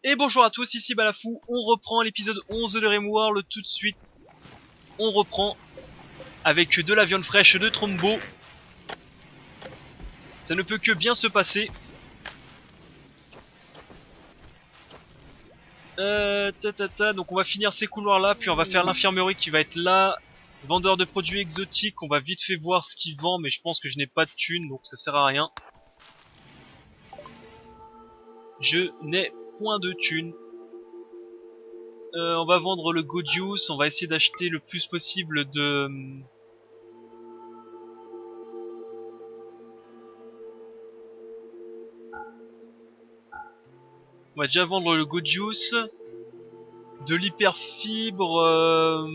Et bonjour à tous, ici Balafou, on reprend l'épisode 11 de Rimworld tout de suite. On reprend avec de la viande fraîche de Trombo. Ça ne peut que bien se passer. Donc on va finir ces couloirs là, puis on va faire l'infirmerie qui va être là. Vendeur de produits exotiques, on va vite fait voir ce qu'il vend, mais je pense que je n'ai pas de thunes, donc ça sert à rien. Je n'ai point de thunes. On va vendre le Godius, on va essayer d'acheter le plus possible de... On va déjà vendre le Godius. De l'hyperfibre...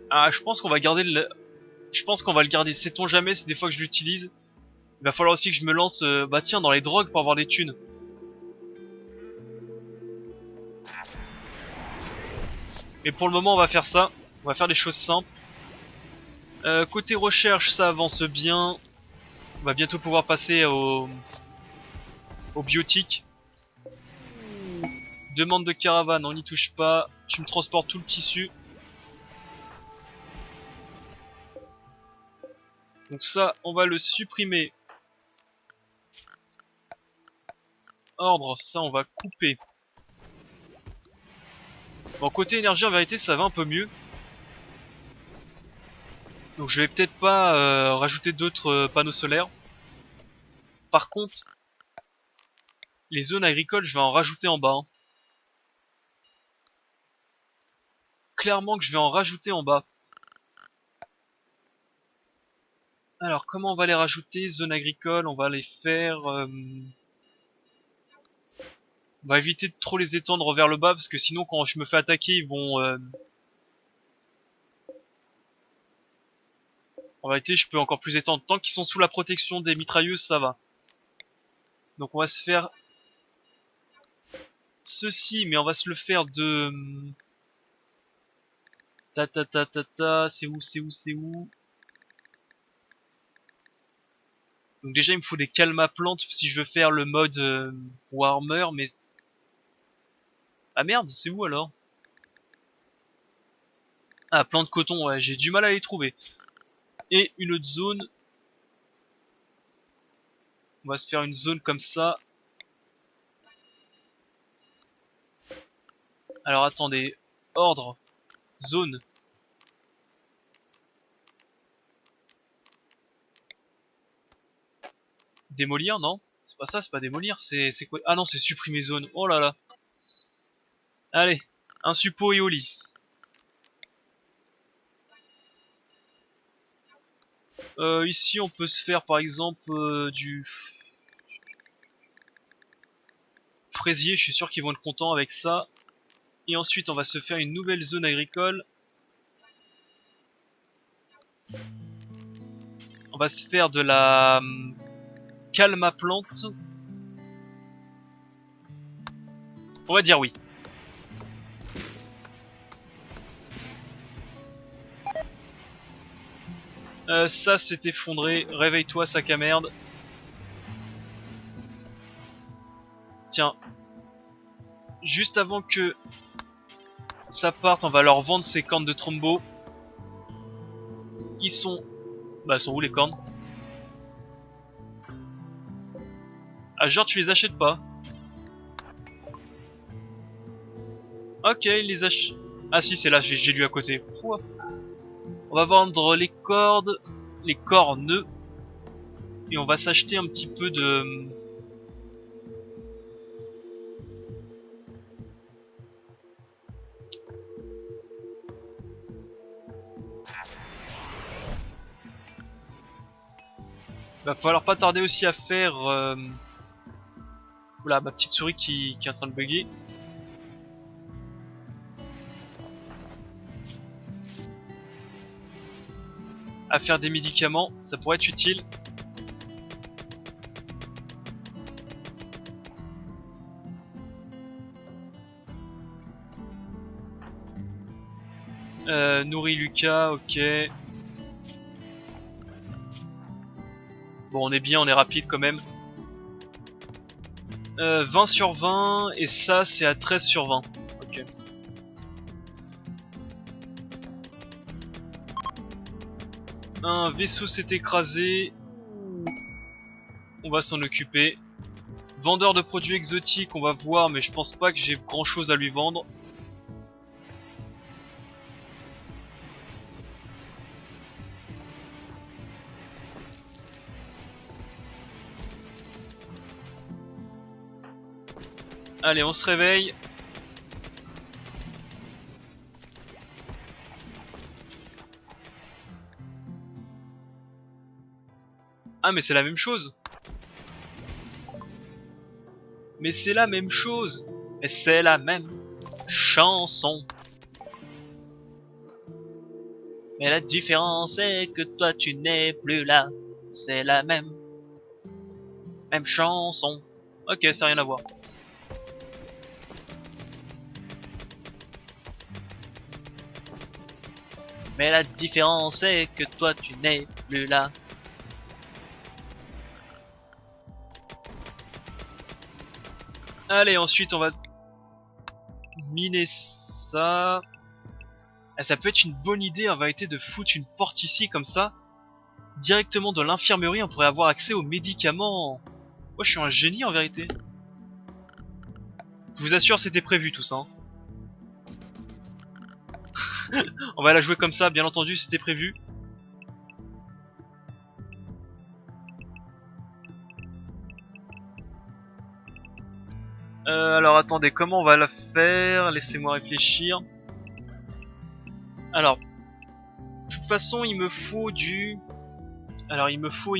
Ah, je pense qu'on va garder le... Je pense qu'on va le garder, sait-on jamais, c'est des fois que je l'utilise. Il va falloir aussi que je me lance, bah tiens, dans les drogues pour avoir des thunes. Mais pour le moment, on va faire ça. On va faire des choses simples. Côté recherche, ça avance bien. On va bientôt pouvoir passer au biotique. Demande de caravane, on n'y touche pas. Tu me transportes tout le tissu. Donc ça, on va le supprimer. Ordre, ça on va couper. Bon, côté énergie, en vérité, ça va un peu mieux. Donc je vais peut-être pas rajouter d'autres panneaux solaires. Par contre, les zones agricoles, je vais en rajouter en bas. Hein. Clairement que je vais en rajouter en bas. Alors, comment on va les rajouter? Zones agricoles, on va les faire... On va éviter de trop les étendre vers le bas, parce que sinon, quand je me fais attaquer, ils vont... En réalité, je peux encore plus étendre. Tant qu'ils sont sous la protection des mitrailleuses, ça va. Donc on va se faire... Ceci, mais on va se le faire de... C'est où, c'est où, c'est où? Donc déjà, il me faut des calmes à plantes si je veux faire le mode Warmer, mais... Ah merde, c'est où alors? Ah, plants de coton, ouais, j'ai du mal à les trouver. Et une autre zone. On va se faire une zone comme ça. Alors attendez, ordre, zone. Démolir, non? C'est pas ça, c'est pas démolir, c'est quoi? Ah non, c'est supprimer zone. Oh là là. Allez, un suppo et au lit. Ici, on peut se faire par exemple du fraisier. Je suis sûr qu'ils vont être contents avec ça. Et ensuite, on va se faire une nouvelle zone agricole. On va se faire de la calme à plante. On va dire oui. Ça s'est effondré. Réveille-toi, sac à merde. Tiens. Juste avant que ça parte, on va leur vendre ces cornes de Trombo. Ils sont... Bah, sont où les cornes? Ah, genre tu les achètes pas? Ok, ils les achètent... Ah si, c'est là, j'ai lu à côté. Ouah. On va vendre les cordes, les cornes. Et on va s'acheter un petit peu de... Va falloir pas tarder aussi à faire... Oula, ma petite souris qui est en train de bugger. À faire des médicaments, ça pourrait être utile. Nourrit Lucas, ok. Bon, on est bien, on est rapide quand même. 20 sur 20, et ça c'est à 13 sur 20. Ok. Un vaisseau s'est écrasé. On va s'en occuper. Vendeur de produits exotiques, on va voir, mais je pense pas que j'ai grand chose à lui vendre. Allez, on se réveille. Ah, mais c'est la même chose. Mais c'est la même chose. Et c'est la même chanson. Mais la différence est que toi tu n'es plus là. C'est la même chanson. Ok, ça n'a rien à voir. Mais la différence est que toi tu n'es plus là. Allez, ensuite on va miner ça. Ah, ça peut être une bonne idée en vérité de foutre une porte ici comme ça. Directement de l'infirmerie, on pourrait avoir accès aux médicaments. Oh, je suis un génie en vérité. Je vous assure, c'était prévu tout ça. Hein. On va la jouer comme ça, bien entendu, c'était prévu. Alors attendez, comment on va la faire? Laissez-moi réfléchir. Alors, de toute façon, il me faut du... Alors, il me faut...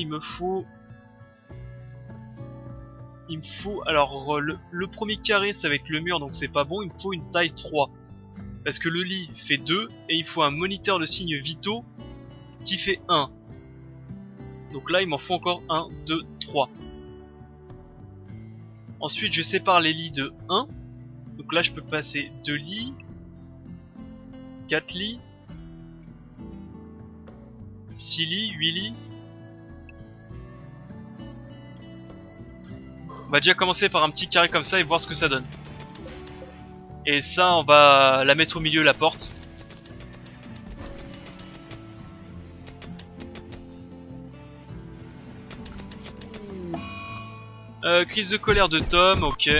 Alors, le premier carré, ça va être le mur, donc c'est pas bon. Il me faut une taille 3. Parce que le lit fait 2, et il faut un moniteur de signes vitaux qui fait 1. Donc là, il m'en faut encore 1, 2, 3. Ensuite, je sépare les lits de 1. Donc là, je peux passer 2 lits, 4 lits, 6 lits, 8 lits. On va déjà commencer par un petit carré comme ça et voir ce que ça donne. Et ça, on va la mettre au milieu, la porte. Crise de colère de Tom, ok.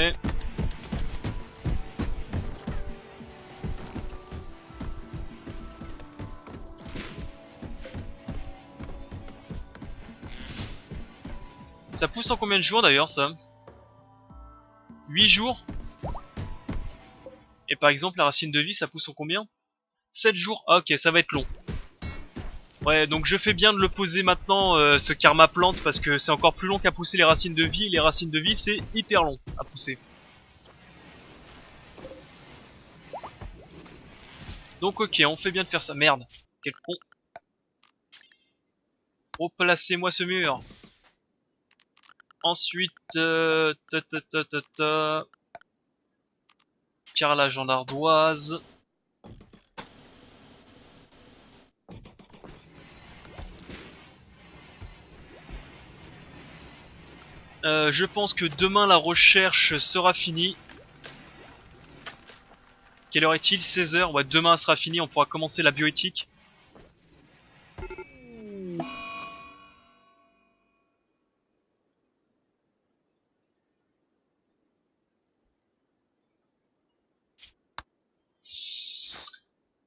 Ça pousse en combien de jours d'ailleurs ça? 8 jours. Et par exemple la racine de vie ça pousse en combien? 7 jours. Ah, ok, ça va être long. Ouais, donc je fais bien de le poser maintenant, ce karma plante, parce que c'est encore plus long qu'à pousser les racines de vie. Les racines de vie c'est hyper long à pousser. Donc ok, on fait bien de faire ça. Merde, quel con. Replacez-moi ce mur. Ensuite, carrelage en ardoise. Je pense que demain la recherche sera finie. Quelle heure est-il? 16 h. Ouais, demain sera fini, on pourra commencer la bioéthique.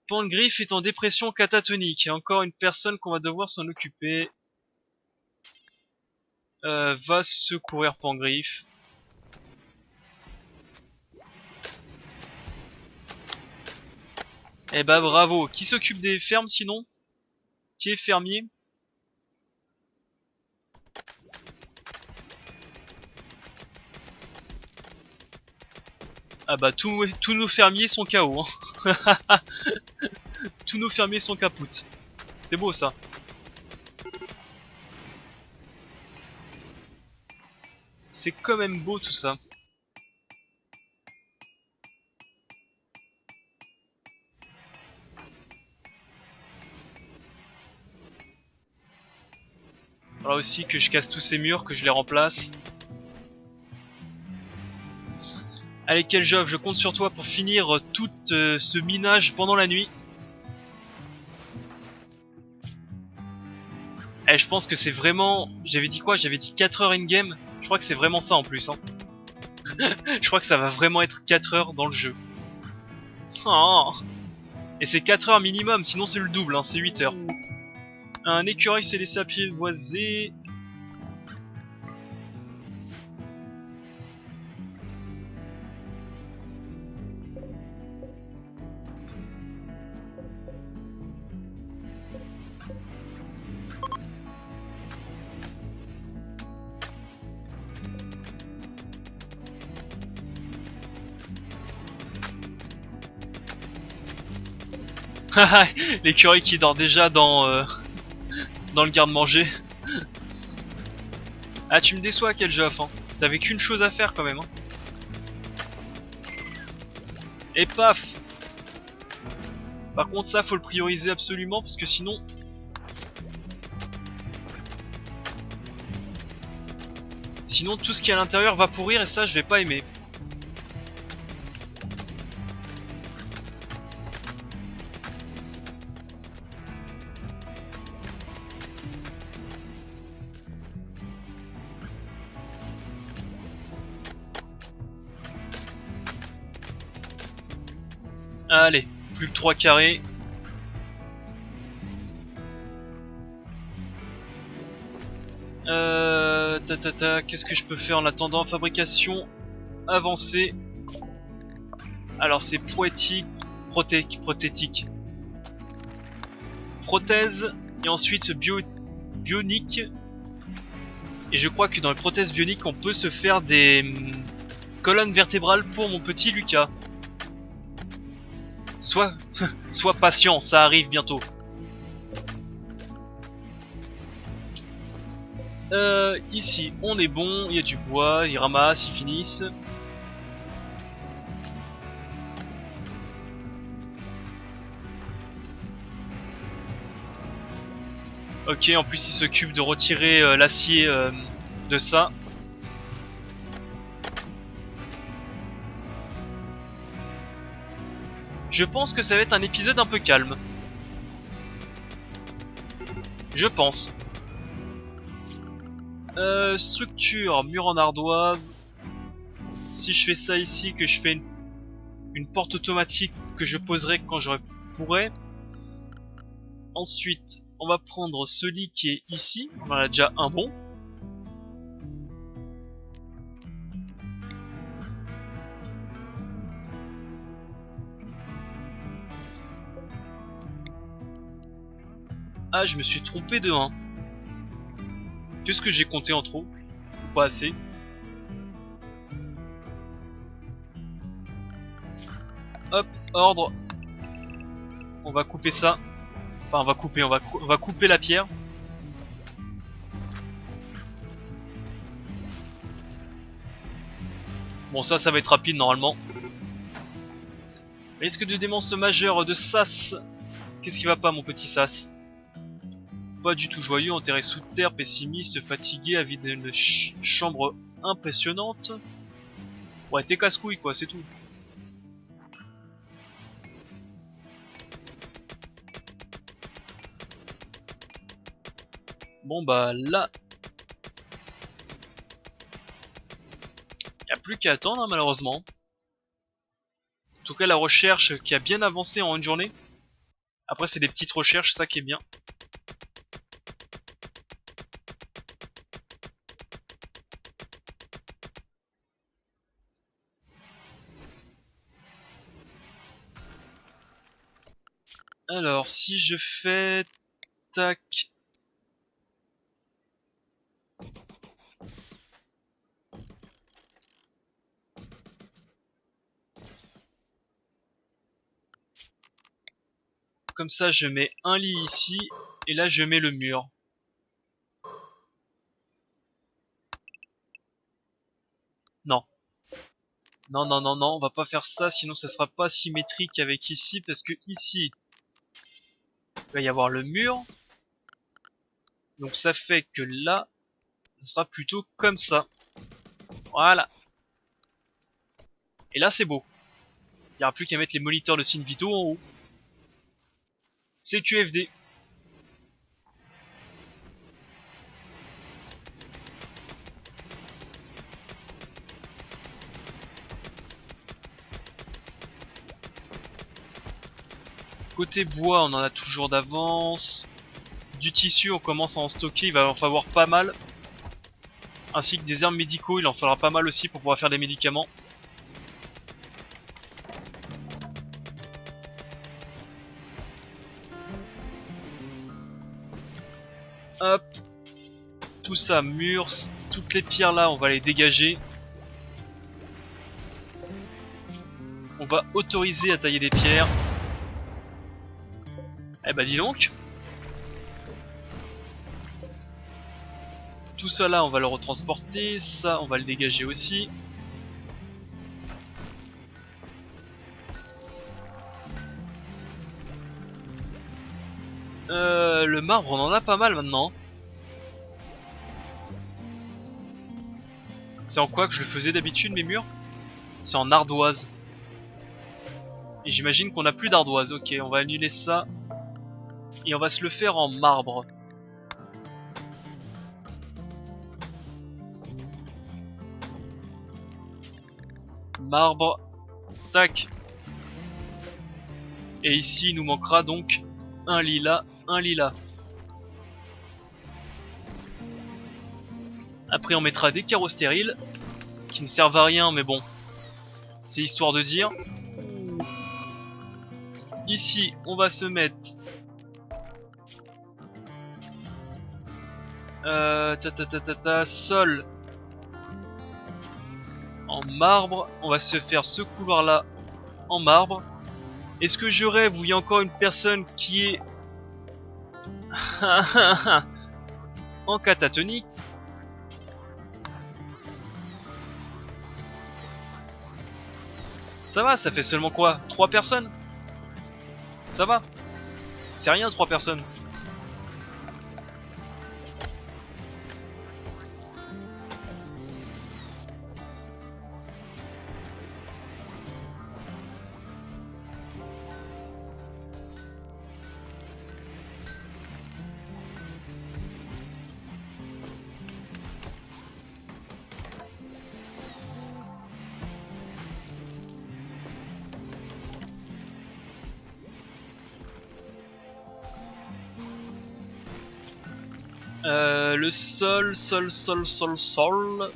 Pangriff est en dépression catatonique. Il y a encore une personne qu'on va devoir s'en occuper. Va secourir Pangriff. Eh bah bravo. Qui s'occupe des fermes sinon? Qui est fermier? Ah bah tous nos fermiers sont KO. Hein. Tous nos fermiers sont capoutes. C'est beau ça. C'est quand même beau tout ça. Faudra aussi que je casse tous ces murs, que je les remplace. Allez Keljov, je compte sur toi pour finir tout ce minage pendant la nuit. Et je pense que c'est vraiment... J'avais dit quoi? J'avais dit 4 heures in-game. Je crois que c'est vraiment ça en plus. Hein. Je crois que ça va vraiment être 4 heures dans le jeu. Oh. Et c'est 4 heures minimum, sinon c'est le double, hein, c'est 8 heures. Un écureuil s'est laissé apprivoiser. L'écureuil qui dort déjà dans le garde-manger. Ah, tu me déçois, Keljov, hein. T'avais qu'une chose à faire quand même. Hein. Et paf! Par contre, ça, faut le prioriser absolument parce que sinon. Sinon, tout ce qui est à l'intérieur va pourrir et ça, je vais pas aimer. Allez, plus que 3 carrés. Qu'est-ce que je peux faire en attendant? Fabrication avancée. Alors c'est prothétique. Prothèse et ensuite bionique. Et je crois que dans les prothèses bioniques on peut se faire des colonnes vertébrales pour mon petit Lucas. Sois patient, ça arrive bientôt. Ici on est bon, il y a du bois, ils ramassent, ils finissent. Ok, en plus il s'occupe de retirer l'acier de ça. Je pense que ça va être un épisode un peu calme. Je pense. Structure, mur en ardoise. Si je fais ça ici, que je fais une porte automatique que je poserai quand je pourrai. Ensuite, on va prendre ce lit qui est ici. On en a déjà un bon. Ah, je me suis trompé de 1. Qu'est-ce que j'ai compté en trop? Ou pas assez? Hop, ordre. On va couper ça. Enfin, on va couper la pierre. Bon, ça va être rapide normalement. Risque de démence majeur de Sas. Qu'est-ce qui va pas, mon petit Sas? Pas du tout joyeux, enterré sous terre, pessimiste, fatigué, avide d'une chambre impressionnante. Ouais, t'es casse-couille quoi, c'est tout. Bon bah là... Y'a plus qu'à attendre hein, malheureusement. En tout cas la recherche qui a bien avancé en une journée. Après c'est des petites recherches, ça qui est bien. Alors si je fais... Tac... Comme ça je mets un lit ici, et là je mets le mur. Non. Non, non, non, non, on va pas faire ça, sinon ça sera pas symétrique avec ici, parce que ici, il va y avoir le mur. Donc ça fait que là, ça sera plutôt comme ça. Voilà. Et là c'est beau. Il n'y aura plus qu'à mettre les moniteurs de signes vitaux en haut. C'est QFD. Côté bois, on en a toujours d'avance. Du tissu, on commence à en stocker, il va en falloir pas mal. Ainsi que des herbes médicaux, il en faudra pas mal aussi pour pouvoir faire des médicaments. Hop. Tout ça mûr, toutes les pierres là, on va les dégager. On va autoriser à tailler des pierres. Eh bah dis donc. Tout ça là, on va le retransporter. Ça, on va le dégager aussi. Le marbre, on en a pas mal maintenant. C'est en quoi que je le faisais d'habitude, mes murs? C'est en ardoise. Et j'imagine qu'on a plus d'ardoise. Ok, on va annuler ça. Et on va se le faire en marbre. Marbre. Tac. Et ici, il nous manquera donc un lilas, un lilas. Après, on mettra des carreaux stériles. Qui ne servent à rien, mais bon. C'est histoire de dire. Ici, on va se mettre... sol en marbre. On va se faire ce couloir là en marbre. Est-ce que je rêve où il y a encore une personne qui est en catatonique? Ça va, ça fait seulement quoi? 3 personnes? Ça va. C'est rien 3 personnes. Le sol.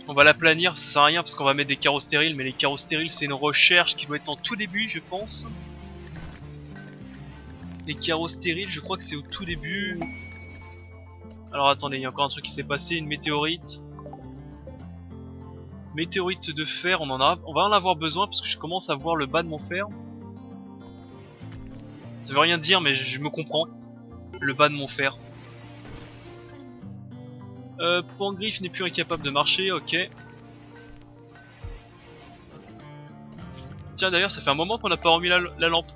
On va l'aplanir, ça sert à rien parce qu'on va mettre des carreaux stériles, mais les carreaux stériles c'est une recherche qui doit être en tout début je pense. Les carreaux stériles je crois que c'est au tout début. Alors attendez, il y a encore un truc qui s'est passé, une météorite. Météorite de fer, on va en avoir besoin parce que je commence à voir le bas de mon fer. Ça veut rien dire mais je me comprends. Le bas de mon fer. Pangriff n'est plus incapable de marcher, ok. Tiens d'ailleurs ça fait un moment qu'on n'a pas remis la lampe.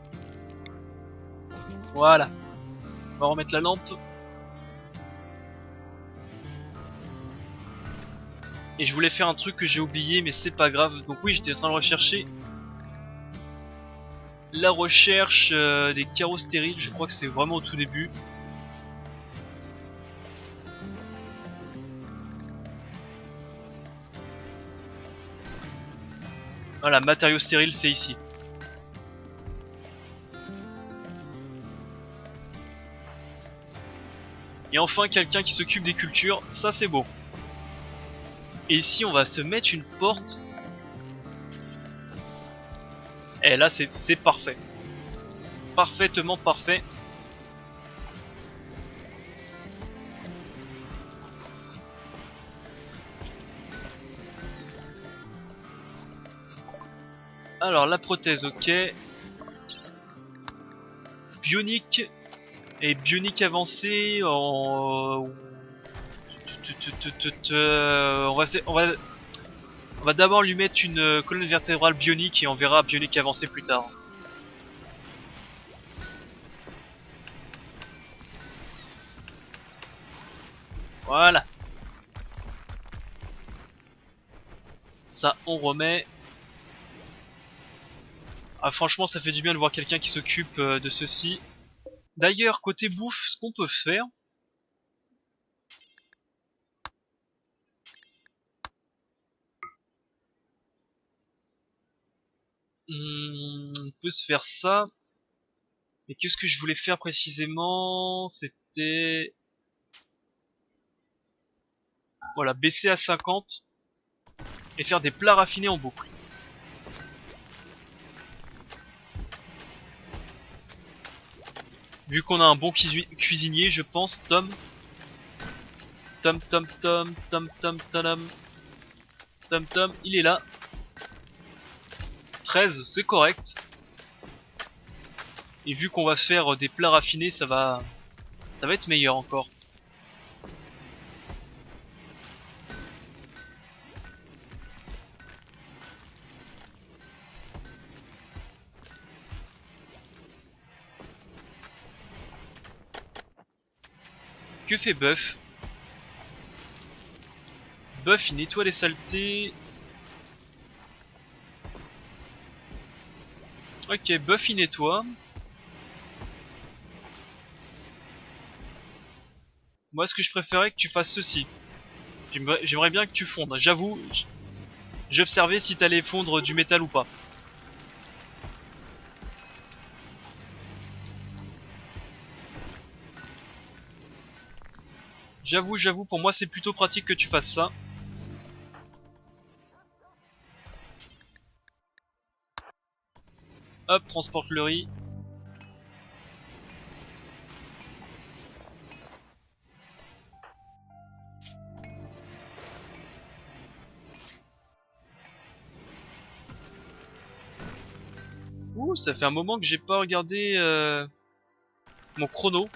Voilà. On va remettre la lampe. Et je voulais faire un truc que j'ai oublié mais c'est pas grave. Donc oui j'étais en train de rechercher la recherche des carreaux stériles. Je crois que c'est vraiment au tout début. Voilà, matériaux stériles c'est ici. Et enfin quelqu'un qui s'occupe des cultures, ça c'est beau. Et ici on va se mettre une porte. Et là c'est parfait. Parfaitement parfait. Alors la prothèse ok. Bionique. Et bionique avancée en... On va d'abord lui mettre une colonne vertébrale bionique et on verra bionique avancée plus tard. Voilà. Ça, on remet. Ah, franchement, ça fait du bien de voir quelqu'un qui s'occupe de ceci. D'ailleurs, côté bouffe, ce qu'on peut faire... on peut se faire ça. Mais qu'est-ce que je voulais faire précisément? C'était... Voilà, baisser à 50 et faire des plats raffinés en boucle. Vu qu'on a un bon cuisinier, je pense, Tom. Tom, Tom, Tom, Tom, Tom, Tom, Tom, Tom, il est là. 13, c'est correct. Et vu qu'on va faire des plats raffinés, ça va être meilleur encore. Que fait Buff? Buff, il nettoie les saletés. Ok, Buff, il nettoie. Moi, ce que je préférais que tu fasses ceci. J'aimerais bien que tu fondes. J'avoue, j'observais si t'allais fondre du métal ou pas. J'avoue, pour moi c'est plutôt pratique que tu fasses ça. Hop, transporte le riz. Ouh, ça fait un moment que j'ai pas regardé mon chrono.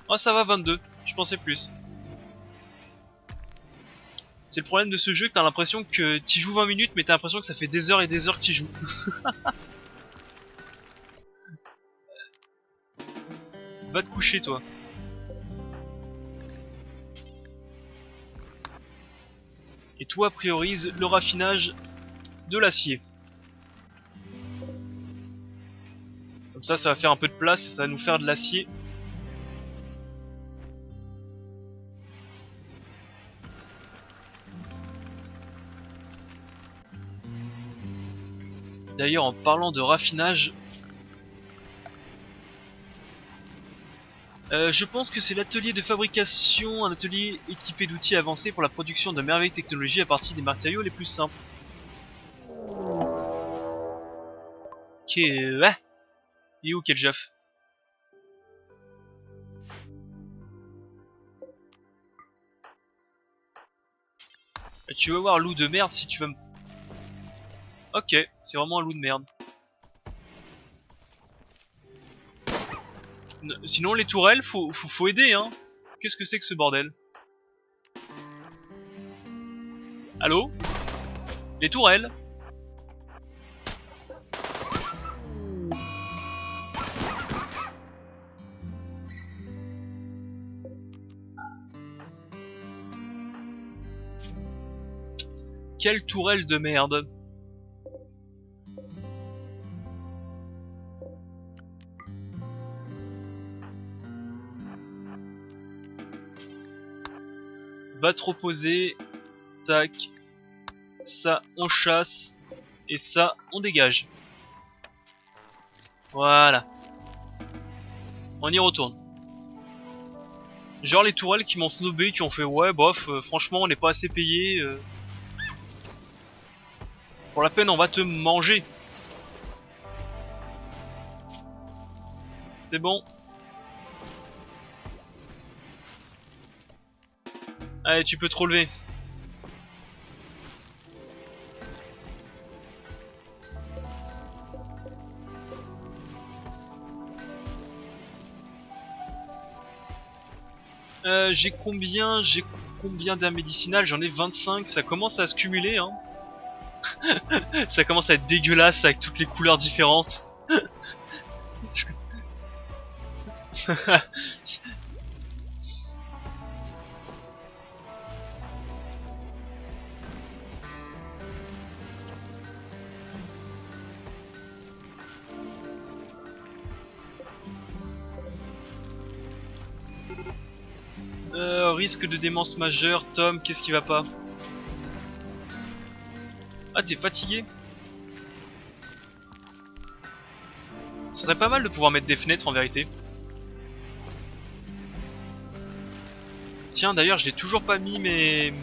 Oh, ça va, 22. Je pensais plus. C'est le problème de ce jeu que t'as l'impression que tu joues 20 minutes, mais t'as l'impression que ça fait des heures et des heures que tu joues. Va te coucher, toi. Et toi, priorise le raffinage de l'acier. Comme ça va faire un peu de place et ça va nous faire de l'acier. D'ailleurs, en parlant de raffinage, je pense que c'est l'atelier de fabrication, un atelier équipé d'outils avancés pour la production de merveilleuses technologies à partir des matériaux les plus simples. Ok, ouais. Il est où, Keljaf? Tu vas voir, loup de merde, si tu veux me... Ok, c'est vraiment un loup de merde. Sinon, les tourelles, faut aider, hein. Qu'est-ce que c'est que ce bordel? Allô? Les tourelles? Quelle tourelle de merde. Va te reposer. Tac. Ça, on chasse. Et ça, on dégage. Voilà. On y retourne. Genre les tourelles qui m'ont snobé, qui ont fait ouais bof, franchement on n'est pas assez payé. Pour la peine on va te manger. C'est bon. Allez, tu peux te relever. J'ai combien d'un médicinal? J'en ai 25, ça commence à se cumuler hein. Ça commence à être dégueulasse avec toutes les couleurs différentes. Risque de démence majeure. Tom, qu'est-ce qui va pas? Ah, t'es fatigué? Ce serait pas mal de pouvoir mettre des fenêtres en vérité. Tiens, d'ailleurs, je n'ai toujours pas mis mes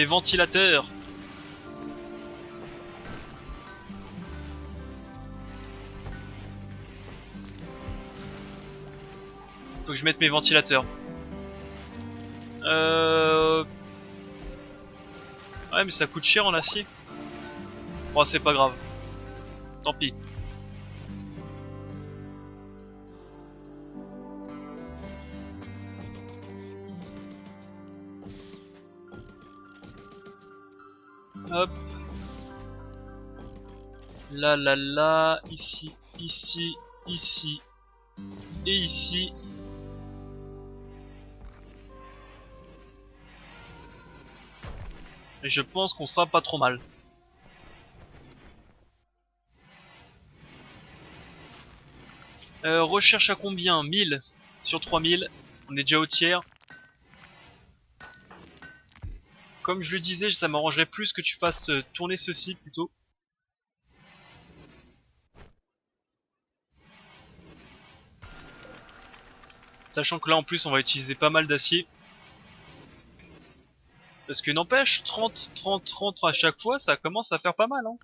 ventilateurs. Faut que je mette mes ventilateurs. Ouais, mais ça coûte cher en acier. Bon, c'est pas grave. Tant pis. Hop. Là, ici, ici, ici, et ici. Et je pense qu'on sera pas trop mal. Recherche à combien? 1000 sur 3000. On est déjà au tiers. Comme je le disais, ça m'arrangerait plus que tu fasses tourner ceci plutôt. Sachant que là en plus on va utiliser pas mal d'acier. Parce que n'empêche, 30, 30, 30 à chaque fois, ça commence à faire pas mal, hein.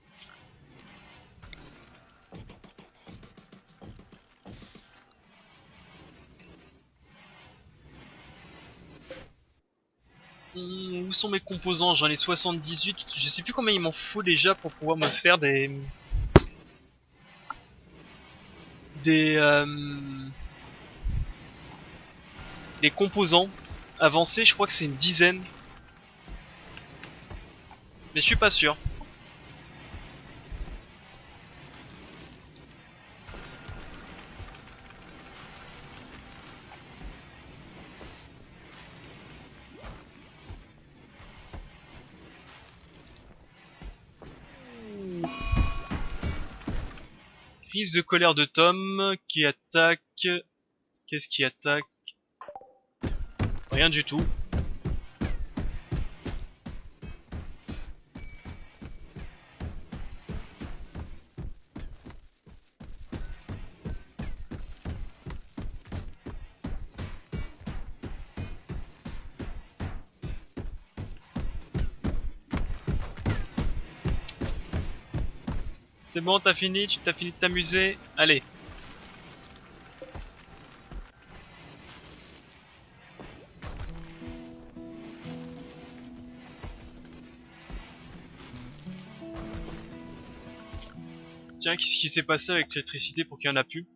Où sont mes composants? J'en ai 78. Je sais plus combien il m'en faut déjà pour pouvoir me faire des composants avancés. Je crois que c'est une dizaine. Mais je suis pas sûr. Crise de colère de Tom qui attaque. Qu'est-ce qui attaque? Rien du tout. C'est bon, t'as fini de t'amuser? Allez. Tiens, qu'est-ce qui s'est passé avec l'électricité pour qu'il y en a plus?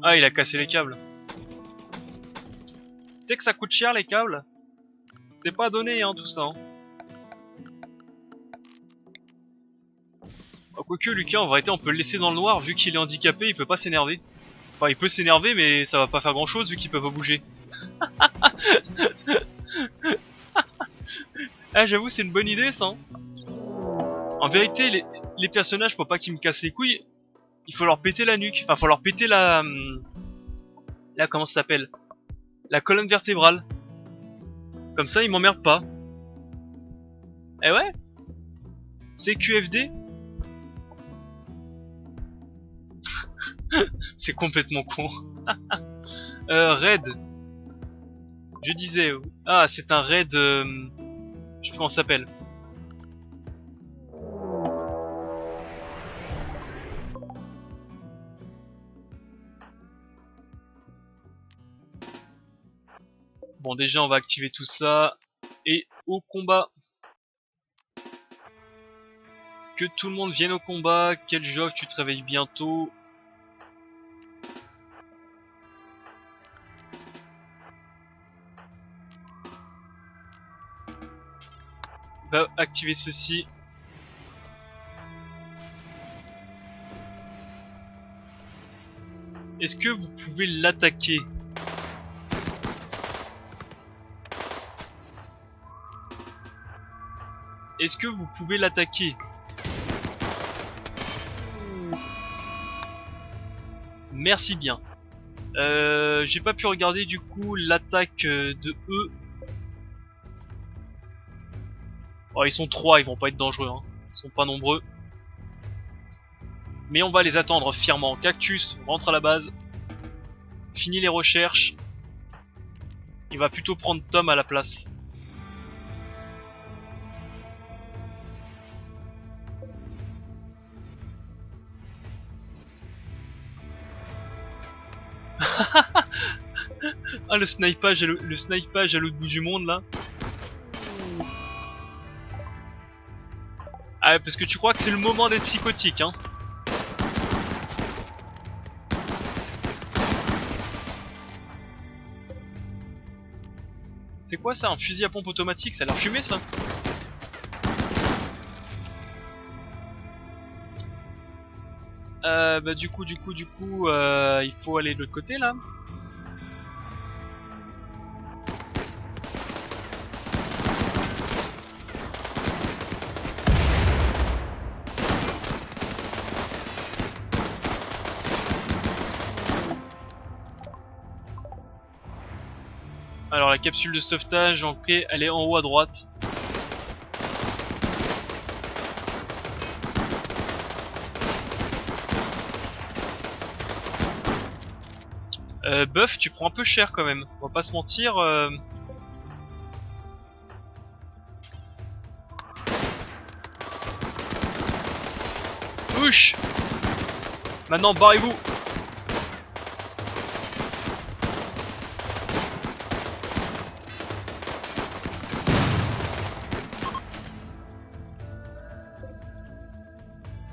Ah, il a cassé les câbles. Tu sais que ça coûte cher les câbles? C'est pas donné, hein, tout ça. Hein. Oh, quoique, Lucas, en vérité, on peut le laisser dans le noir, vu qu'il est handicapé, il peut pas s'énerver. Enfin, il peut s'énerver, mais ça va pas faire grand chose, vu qu'il peut pas bouger. Ah, j'avoue, c'est une bonne idée, ça. Hein. En vérité, les personnages, pour pas qu'ils me cassent les couilles, il faut leur péter la nuque. Enfin, faut leur péter la... comment ça s'appelle? La colonne vertébrale. Comme ça, ils m'emmerdent pas. Eh ouais? C'est QFD? C'est complètement con. Raid. Je disais... Ah, c'est un raid... je sais plus comment ça s'appelle. Bon, déjà, on va activer tout ça. Et au combat. Que tout le monde vienne au combat. Quel job, tu te réveilles bientôt. Va activer ceci. Est-ce que vous pouvez l'attaquer? Est-ce que vous pouvez l'attaquer? Merci bien. J'ai pas pu regarder du coup l'attaque de eux. Oh, ils sont 3, ils vont pas être dangereux, hein. Ils sont pas nombreux. Mais on va les attendre fièrement. Cactus, rentre à la base. Fini les recherches. Il va plutôt prendre Tom à la place. Ah, le snipage à l'autre bout du monde là. Ah, parce que tu crois que c'est le moment d'être psychotique, hein. C'est quoi ça, un fusil à pompe automatique? Ça a l'air fumé ça. Bah du coup, il faut aller de l'autre côté là. Alors la capsule de sauvetage, ok, elle est en haut à droite. Buff, tu prends un peu cher quand même, on va pas se mentir. Ouch. Maintenant, barrez-vous.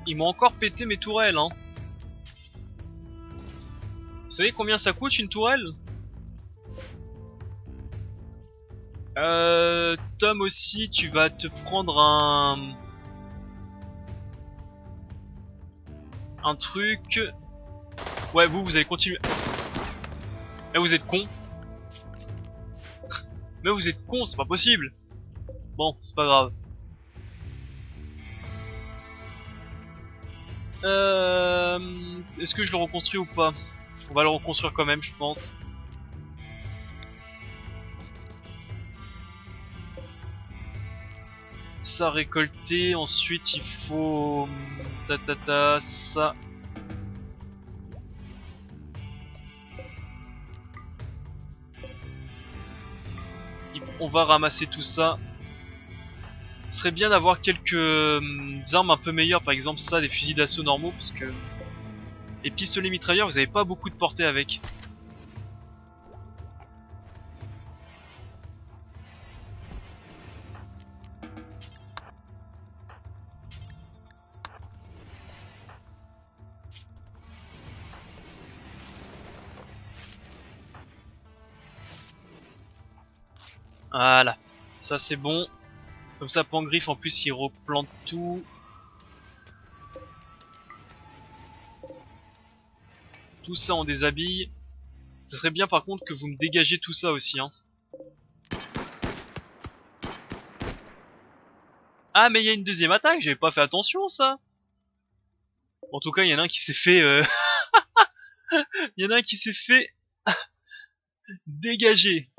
Ils m'ont encore pété mes tourelles, hein. Vous savez combien ça coûte une tourelle? Tom aussi, tu vas te prendre un truc. Ouais, vous allez continuer. Mais vous êtes con. Mais vous êtes con, c'est pas possible. Bon, c'est pas grave. Est-ce que je le reconstruis ou pas? On va le reconstruire quand même, je pense. Ça récolter, ensuite il faut... ça. On va ramasser tout ça. Ce serait bien d'avoir quelques armes un peu meilleures, par exemple ça, des fusils d'assaut normaux, parce que... Les pistolets mitrailleurs, vous avez pas beaucoup de portée avec. Voilà, ça c'est bon. Comme ça, Pangriff en plus il replante tout. Tout ça en déshabille. Ce serait bien par contre que vous me dégagez tout ça aussi, hein. Ah mais il y a une deuxième attaque, j'avais pas fait attention ça. En tout cas, il y en a un qui s'est fait... Il y en a un qui s'est fait... dégager.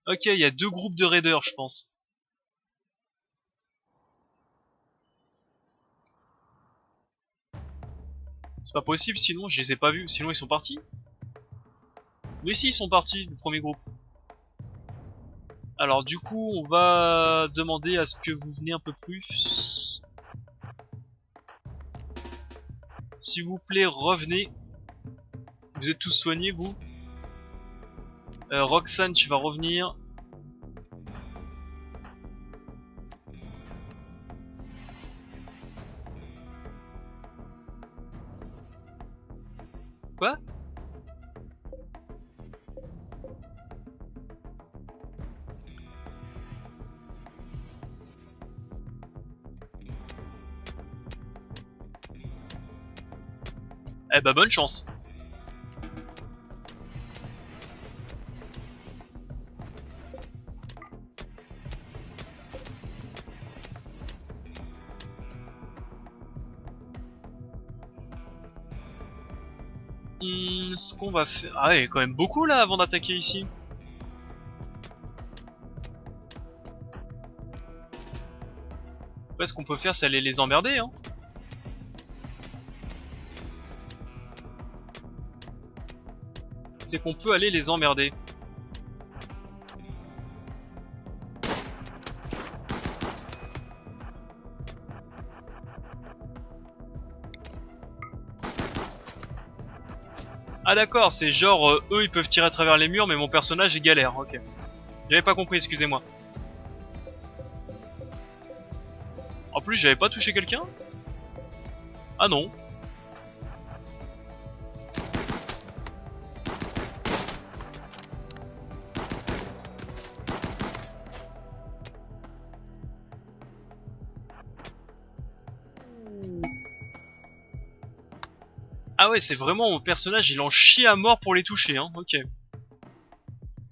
Ok, il y a 2 groupes de raiders, je pense. C'est pas possible, sinon je les ai pas vus. Sinon ils sont partis. Mais si, ils sont partis, le premier groupe. Alors du coup, on va demander à ce que vous venez un peu plus. S'il vous plaît, revenez. Vous êtes tous soignés, vous. Roxane, tu vas revenir. Quoi? Eh bah bonne chance. Ce qu'on va faire... Ah ouais, il y a quand même beaucoup là avant d'attaquer ici. Après, ce qu'on peut faire, c'est aller les emmerder, hein. C'est qu'on peut aller les emmerder. Ah d'accord, c'est genre eux ils peuvent tirer à travers les murs mais mon personnage il galère, ok. J'avais pas compris, excusez-moi. En plus j'avais pas touché quelqu'un? Ah non. Ah ouais, c'est vraiment mon personnage il en chie à mort pour les toucher, hein, ok.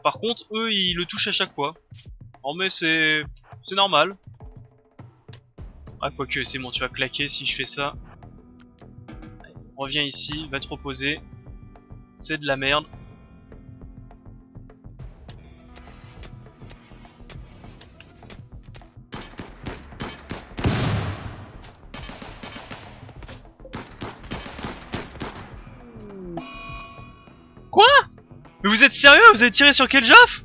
Par contre eux ils le touchent à chaque fois. Oh mais c'est normal. Ah quoique c'est bon, tu vas claquer si je fais ça. Reviens ici, va te reposer. C'est de la merde. Quoi? Mais vous êtes sérieux? Vous avez tiré sur quel Joff?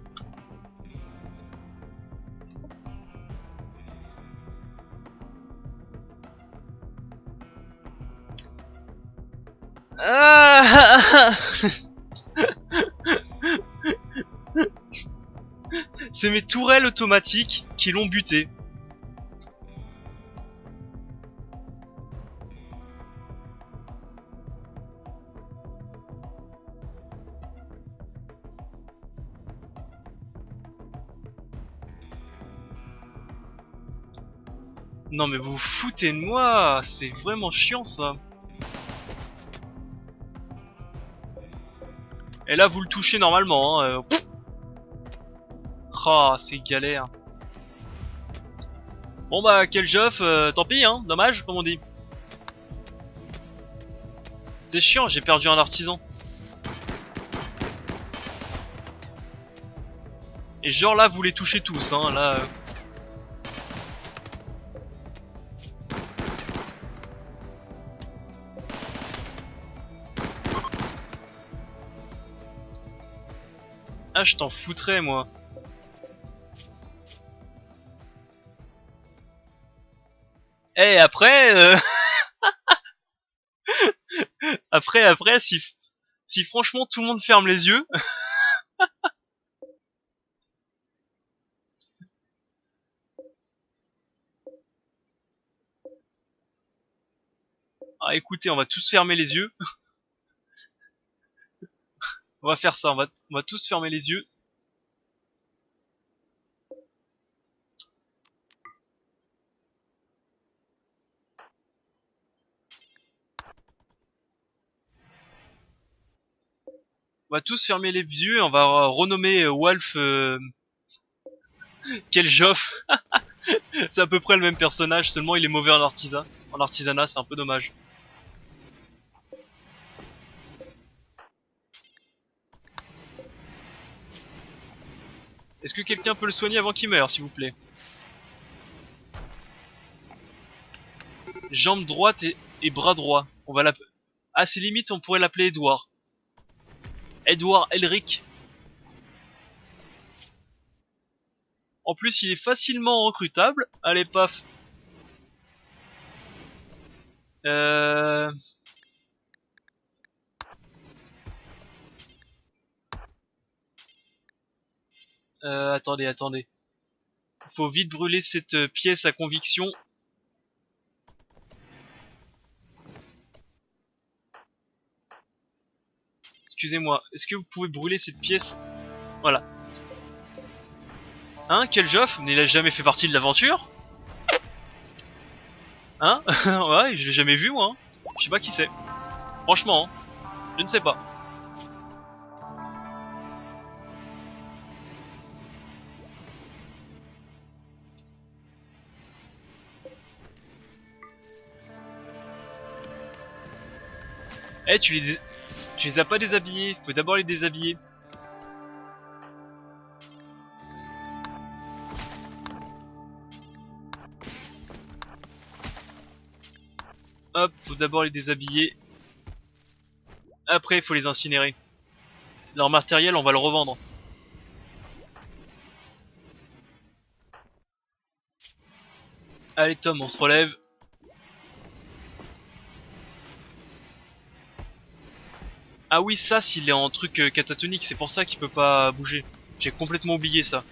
Ah C'est mes tourelles automatiques qui l'ont buté. Non mais vous vous foutez de moi, c'est vraiment chiant ça. Et là vous le touchez normalement, hein. Ah, c'est galère. Bon bah quel Joff, tant pis hein, dommage comme on dit. C'est chiant, j'ai perdu un artisan. Et genre là vous les touchez tous hein, là. Ah je t'en foutrais moi. Et après, après si franchement tout le monde ferme les yeux. Ah écoutez, on va tous fermer les yeux. On va faire ça, on va tous fermer les yeux. On va tous fermer les yeux et on va renommer Wolf Keljoff. C'est à peu près le même personnage, seulement il est mauvais en artisanat. En artisanat, c'est un peu dommage. Est-ce que quelqu'un peut le soigner avant qu'il meure, s'il vous plaît? Jambe droite et bras droit. On va l'appeler... À ses limites, on pourrait l'appeler Edouard. Edouard Elric. En plus, il est facilement recrutable. Allez, paf. Euh... attendez. Faut vite brûler cette pièce à conviction. Excusez-moi, est-ce que vous pouvez brûler cette pièce? Voilà. Hein, quel Joff? Mais il a jamais fait partie de l'aventure? Hein? Ouais, je l'ai jamais vu moi. Hein. Je sais pas qui c'est. Franchement, hein. Je ne sais pas. Eh, tu les... Tu les as pas déshabillés, faut d'abord les déshabiller. Hop, faut d'abord les déshabiller. Après, il faut les incinérer. Leur matériel, on va le revendre. Allez Tom, on se relève. Ah oui, ça, s'il est en truc catatonique, c'est pour ça qu'il peut pas bouger. J'ai complètement oublié ça.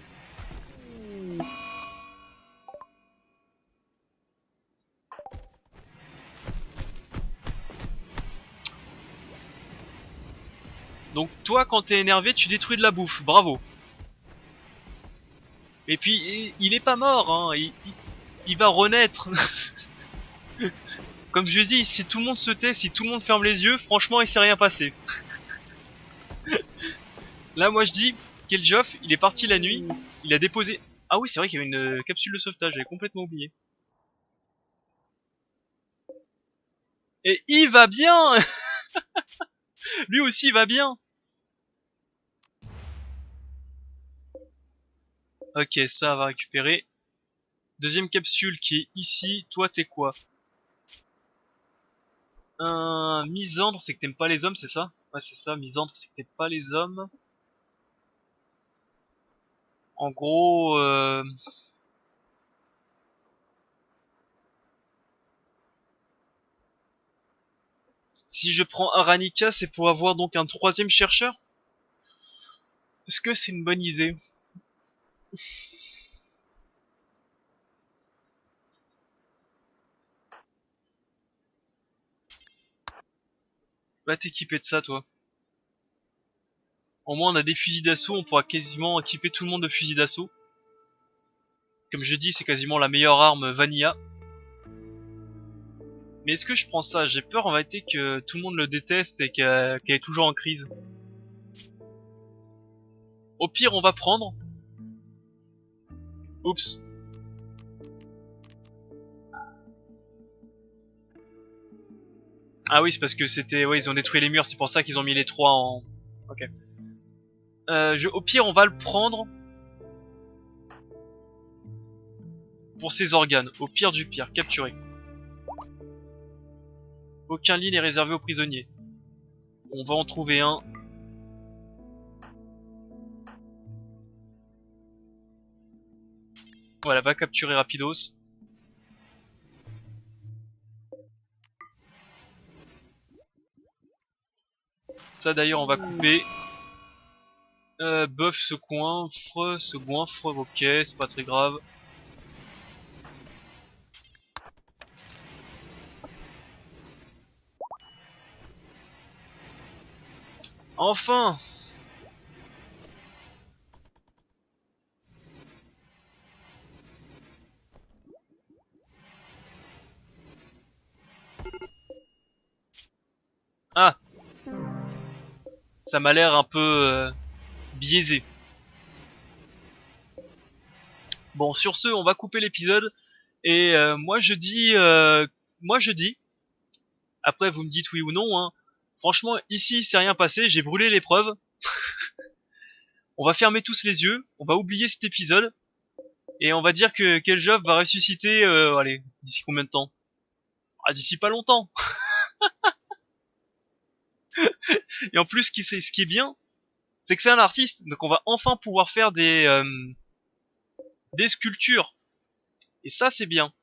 Donc toi, quand t'es énervé, tu détruis de la bouffe. Bravo. Et puis, il est pas mort, hein. Il va renaître. Comme je dis, si tout le monde se tait, si tout le monde ferme les yeux, franchement, il s'est rien passé. Là, moi, je dis, Keljoff, il est parti la nuit. Il a déposé... Ah oui, c'est vrai qu'il y avait une capsule de sauvetage. J'avais complètement oublié. Et il va bien. Lui aussi, il va bien. Ok, ça va récupérer. Deuxième capsule qui est ici. Toi, t'es quoi? Un misandre, c'est que t'aimes pas les hommes, c'est ça? Ouais, c'est ça, misandre, c'est que t'aimes pas les hommes. En gros, si je prends Aranica, c'est pour avoir donc un troisième chercheur? Est-ce que c'est une bonne idée? Va t'équiper de ça, toi. Au moins, on a des fusils d'assaut, on pourra quasiment équiper tout le monde de fusils d'assaut. Comme je dis, c'est quasiment la meilleure arme vanilla. Mais est-ce que je prends ça? J'ai peur en réalité que tout le monde le déteste et qu'elle est toujours en crise. Au pire, on va prendre... Oups. Ah oui, c'est parce que c'était... Ouais, ils ont détruit les murs, c'est pour ça qu'ils ont mis les trois en... Ok. Au pire, on va le prendre... Pour ses organes. Au pire du pire, capturé. Aucun lit n'est réservé aux prisonniers. On va en trouver un. Voilà, va capturer rapidos. Ça d'ailleurs, on va couper. Bœuf se goinfre, ok, c'est pas très grave. Enfin! Ah! Ça m'a l'air un peu biaisé. Bon, sur ce, on va couper l'épisode. Et moi je dis, après vous me dites oui ou non, hein. Franchement, ici, c'est rien passé, j'ai brûlé l'épreuve. On va fermer tous les yeux, on va oublier cet épisode. Et on va dire que Keljoff va ressusciter, allez, d'ici combien de temps? Ah, d'ici pas longtemps. Et en plus, ce qui est bien, c'est que c'est un artiste, donc on va enfin pouvoir faire des sculptures. Et ça, c'est bien.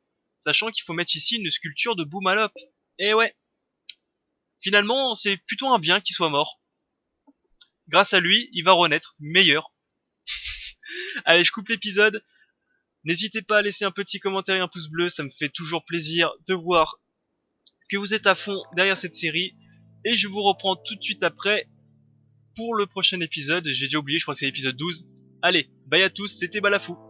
Sachant qu'il faut mettre ici une sculpture de Boomalop. Et ouais, finalement, c'est plutôt un bien qu'il soit mort. Grâce à lui, il va renaître meilleur. Allez, je coupe l'épisode. N'hésitez pas à laisser un petit commentaire et un pouce bleu, ça me fait toujours plaisir de voir que vous êtes à fond derrière cette série. Et je vous reprends tout de suite après pour le prochain épisode. J'ai déjà oublié, je crois que c'est l'épisode 12. Allez, bye à tous, c'était Balafou.